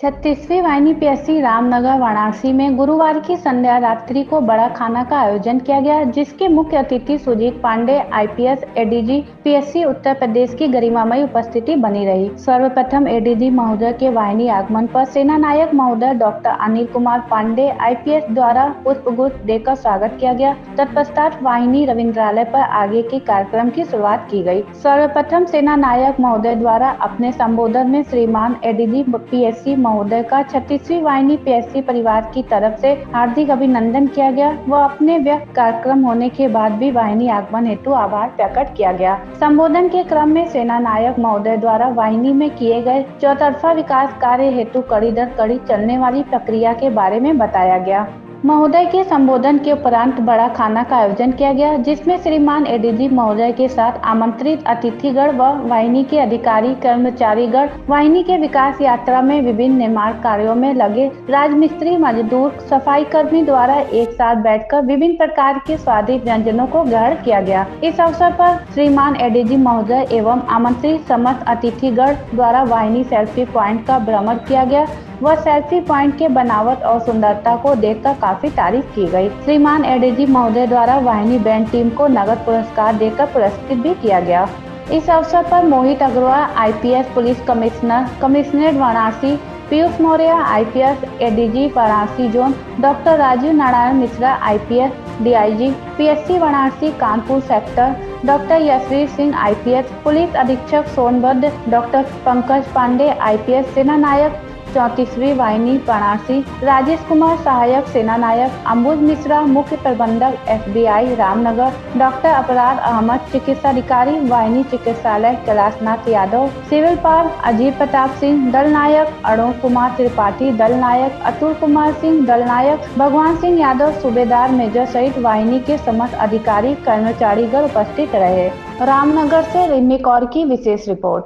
36वीं वाहिनी पीएससी रामनगर वाराणसी में गुरुवार की संध्या रात्रि को बड़ा खाना का आयोजन किया गया, जिसके मुख्य अतिथि Sujeet Pandey IPS ADG PSC Uttar Pradesh की गरिमामयी उपस्थिति बनी रही। सर्वप्रथम एडीजी महोदय के वाहिनी आगमन पर सेना नायक महोदय डॉक्टर अनिल कुमार पांडे आईपीएस द्वारा पुष्पगुच्छ देकर स्वागत किया गया। तत्पश्चात वाहिनी रविंद्रालय पर आगे के कार्यक्रम की शुरुआत की गई। सर्वप्रथम सेना नायक महोदय द्वारा अपने संबोधन में श्रीमान एडीजी पीएससी महोदय का 36वीं वाहिनी पीएससी परिवार की तरफ से हार्दिक अभिनंदन किया गया व अपने व्यक्त कार्यक्रम होने के बाद भी वाहिनी आगमन हेतु आभार प्रकट किया गया। संबोधन के क्रम में सेना नायक महोदय द्वारा वाहिनी में किए गए चौतरफा विकास कार्य हेतु कड़ी दर कड़ी चलने वाली प्रक्रिया के बारे में बताया गया। महोदय के संबोधन के उपरांत बड़ा खाना का आयोजन किया गया, जिसमें श्रीमान एडीजी महोदय के साथ आमंत्रित अतिथिगण व वाहिनी के अधिकारी कर्मचारीगण, वाहिनी के विकास यात्रा में विभिन्न निर्माण कार्यों में लगे राजमिस्त्री, मजदूर, सफाई कर्मी द्वारा एक साथ बैठकर विभिन्न प्रकार के स्वादिष्ट व्यंजनों को ग्रहण किया गया। इस अवसर पर श्रीमान एडीजी महोदय एवं आमंत्रित समस्त अतिथिगण द्वारा वाहिनी सेल्फी प्वाइंट का भ्रमण किया गया व सेल्फी प्वाइंट के बनावट और सुंदरता को देखकर काफी तारीफ की गई। श्रीमान एडीजी महोदय द्वारा वाहिनी बैंड टीम को नगद पुरस्कार देकर पुरस्कृत भी किया गया। इस अवसर पर Mohit Agarwal IPS police commissioner, commissionerate Varanasi, Piyush Maurya IPS ADG Varanasi zone, doctor Rajiv Narayan Mishra IPS DIG PSC Varanasi Kanpur sector, doctor Yashveer Singh IPS police अधीक्षक सोनभद्र, डॉक्टर पंकज पांडे आईपीएस सेना नायक 34वीं वाहिनी वाराणसी, राजेश कुमार सहायक सेना नायक, अम्बुज मिश्रा मुख्य प्रबंधक एसबीआई रामनगर, डॉक्टर अपराध अहमद चिकित्साधिकारी वाहिनी चिकित्सालय, कैलाशनाथ यादव सिविल पाल, अजीत प्रताप सिंह दल नायक, अरुण कुमार त्रिपाठी दल नायक, अतुल कुमार सिंह दल नायक, भगवान सिंह यादव सूबेदार मेजर सहित वाहिनी के समस्त अधिकारी कर्मचारीगण उपस्थित रहे। रामनगर से रिमी कौर की विशेष रिपोर्ट।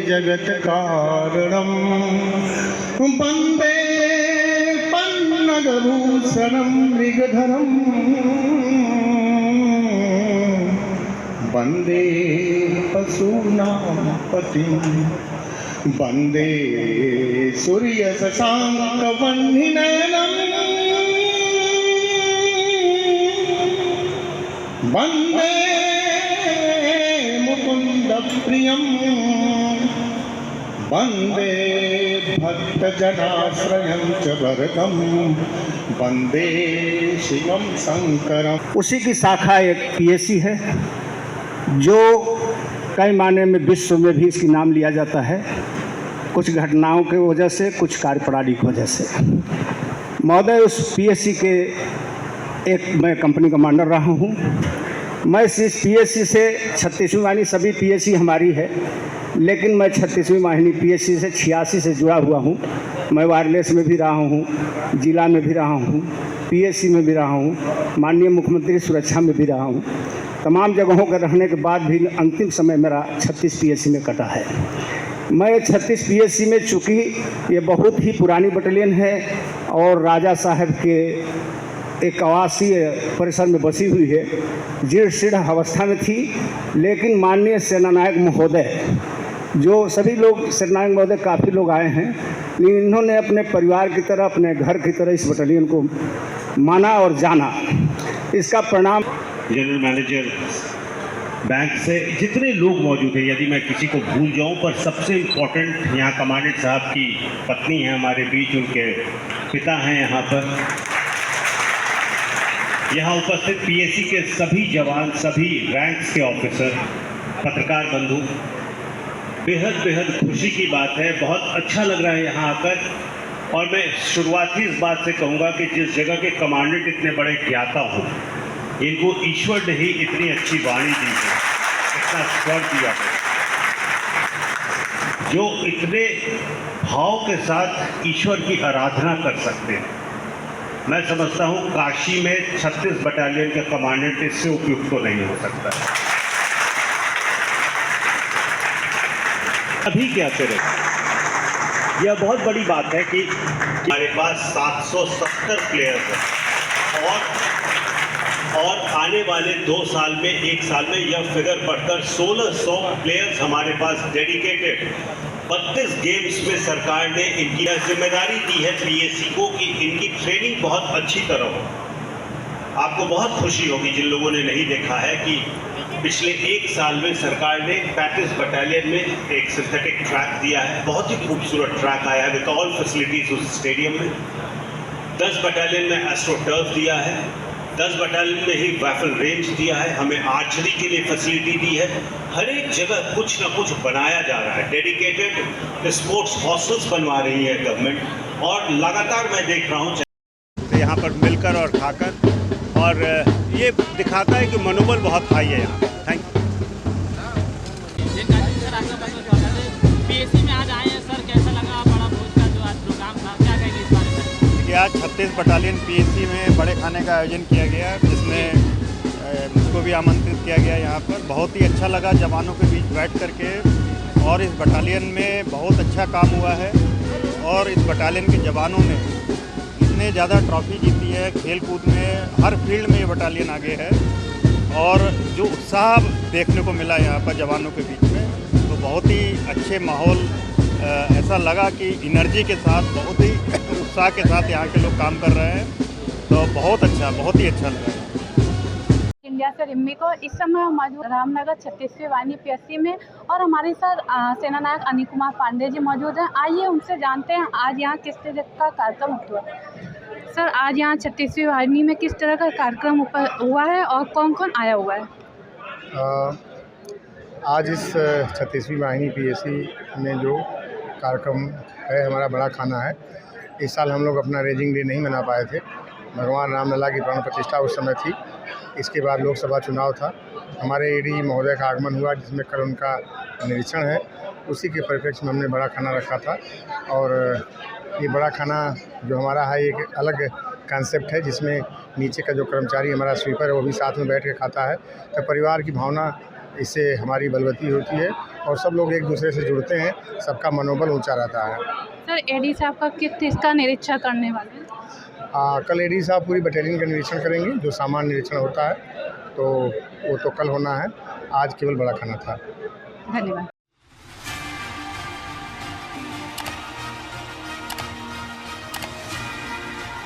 जगत कारणं वन्दे पन्नगभूषणं मृगधरं वन्दे पशूनां पतिं वन्दे सूर्यशशाङ्कवह्निनयनं वन्दे मुकुन्दप्रियं वन्दे भक्तजनाश्रयं च वरदं वन्दे शिवं शंकरम्। उसी की शाखा एक पीएससी है, जो कई मायने में विश्व में भी इसकी नाम लिया जाता है, कुछ घटनाओं की वजह से, कुछ कार्यप्रणाली की वजह से। महोदय, उस पीएससी के मैं कंपनी कमांडर रहा हूँ। मैं इस पीएससी से 36वीं वाहिनी, सभी पीएससी हमारी है, लेकिन मैं 36वीं वाहिनी पीएससी से 86 से जुड़ा हुआ हूँ। मैं वायरलेस में भी रहा हूँ, जिला में भी रहा हूँ, पीएससी में भी रहा हूँ, माननीय मुख्यमंत्री सुरक्षा में भी रहा हूँ। तमाम जगहों पर रहने के बाद भी अंतिम समय मेरा 36 पीएससी में कटा है। मैं 36 पीएससी में, चूँकि ये बहुत ही पुरानी बटालियन है और राजा साहब के एक आवासीय परिसर में बसी हुई है, जीर्ण शीर्ण अवस्था में थी, लेकिन माननीय सेनानायक महोदय, जो सभी लोग सेनानायक महोदय काफ़ी लोग आए हैं, लेकिन इन्होंने अपने परिवार की तरह, अपने घर की तरह इस बटालियन को माना और जाना। इसका परिणाम जनरल मैनेजर बैंक से जितने लोग मौजूद हैं, यदि मैं किसी को भूल जाऊं, पर सबसे इम्पोर्टेंट यहाँ कमांडेंट साहब की पत्नी है हमारे बीच, उनके पिता हैं यहाँ पर, यहाँ उपस्थित पीएससी के सभी जवान, सभी रैंक्स के ऑफिसर, पत्रकार बंधु, बेहद बेहद खुशी की बात है। बहुत अच्छा लग रहा है यहाँ आकर। और मैं शुरुआत ही इस बात से कहूँगा कि जिस जगह के कमांडेंट इतने बड़े ज्ञाता हों, इनको ईश्वर ने ही इतनी अच्छी वाणी दी है, इतना स्वर दिया है, जो इतने भाव के साथ ईश्वर की आराधना कर सकते हैं। मैं समझता हूँ काशी में 36 बटालियन के कमांडेंट इससे उपयुक्त तो नहीं हो सकता। अभी क्या करें, यह बहुत बड़ी बात है कि हमारे पास 770 प्लेयर्स हैं और आने वाले 2 साल में, 1 साल में यह फिगर बढ़कर 1600 प्लेयर्स हमारे पास डेडिकेटेड 32 गेम्स में सरकार ने इनकी जिम्मेदारी दी है पीएससी को कि इनकी ट्रेनिंग बहुत अच्छी तरह हो। आपको बहुत खुशी होगी जिन लोगों ने नहीं देखा है कि पिछले 1 साल में सरकार ने 35 बटालियन में एक सिंथेटिक ट्रैक दिया है, बहुत ही खूबसूरत ट्रैक आया है विद ऑल फैसिलिटीज उस स्टेडियम में। 10 बटालियन में एस्ट्रो टर्फ दिया है, 10 बटालियन में ही राइफल रेंज दिया है, हमें आर्चरी के लिए फैसिलिटी दी है। हर एक जगह कुछ ना कुछ बनाया जा रहा है। डेडिकेटेड स्पोर्ट्स हॉस्टल्स बनवा रही है गवर्नमेंट, और लगातार मैं देख रहा हूँ यहाँ पर मिलकर और खाकर, और ये दिखाता है कि मनोबल बहुत हाई है यहाँ। Thank you. पीएससी में आज आए हैं सर, कैसा लगा बड़ा भोज का जो आज प्रोग्राम था, क्या कहेंगे इस बारे में? कि आज 36 बटालियन पीएससी में बड़े खाने का आयोजन किया गया, जिसमें मुझको भी आमंत्रित किया गया यहाँ पर। बहुत ही अच्छा लगा जवानों के बीच बैठ करके, और इस बटालियन में बहुत अच्छा काम हुआ है, और इस बटालियन के जवानों ने इतने ज़्यादा ट्रॉफी जीती है खेल कूद में, हर फील्ड में ये बटालियन आगे है, और जो उत्साह देखने को मिला यहाँ पर जवानों के बीच में, तो बहुत ही अच्छे माहौल, ऐसा लगा कि एनर्जी के साथ, बहुत ही उत्साह के साथ यहाँ के लोग काम कर रहे हैं, तो बहुत ही अच्छा लगा। इंडिया से रिम्मी को इस समय मौजूद रामनगर 36वीं वाहिनी पीएससी में, और हमारे साथ सेना नायक अनिल कुमार पांडे जी मौजूद हैं। आइए उनसे जानते हैं आज यहाँ किस तरह का कार्यक्रम हुआ। सर, आज यहाँ 36वीं वाहिनी में किस तरह का कार्यक्रम हुआ है और कौन कौन आया हुआ है? आज इस 36वीं वाहिनी पीएससी में जो कार्यक्रम है, हमारा बड़ा खाना है। इस साल हम लोग अपना रेजिंग डे नहीं मना पाए थे, भगवान रामलला की प्राण प्रतिष्ठा उस समय थी। इसके बाद लोकसभा चुनाव था, हमारे एडी महोदय का आगमन हुआ, जिसमें कल उनका निरीक्षण है। उसी के परिप्रेक्ष्य में हमने बड़ा खाना रखा था, और ये बड़ा खाना जो हमारा है एक अलग कॉन्सेप्ट है, जिसमें नीचे का जो कर्मचारी हमारा स्वीपर है वो भी साथ में बैठ के खाता है, तो परिवार की भावना इससे हमारी बलवती होती है, और सब लोग एक दूसरे से जुड़ते हैं, सबका मनोबल ऊंचा रहता है। सर, एडी साहब का किसका निरीक्षण करने वाले हैं? कल एडी साहब पूरी बटालियन का निरीक्षण करेंगे, जो सामान्य निरीक्षण होता है तो वो तो कल होना है, आज केवल बड़ा खाना था। धन्यवाद।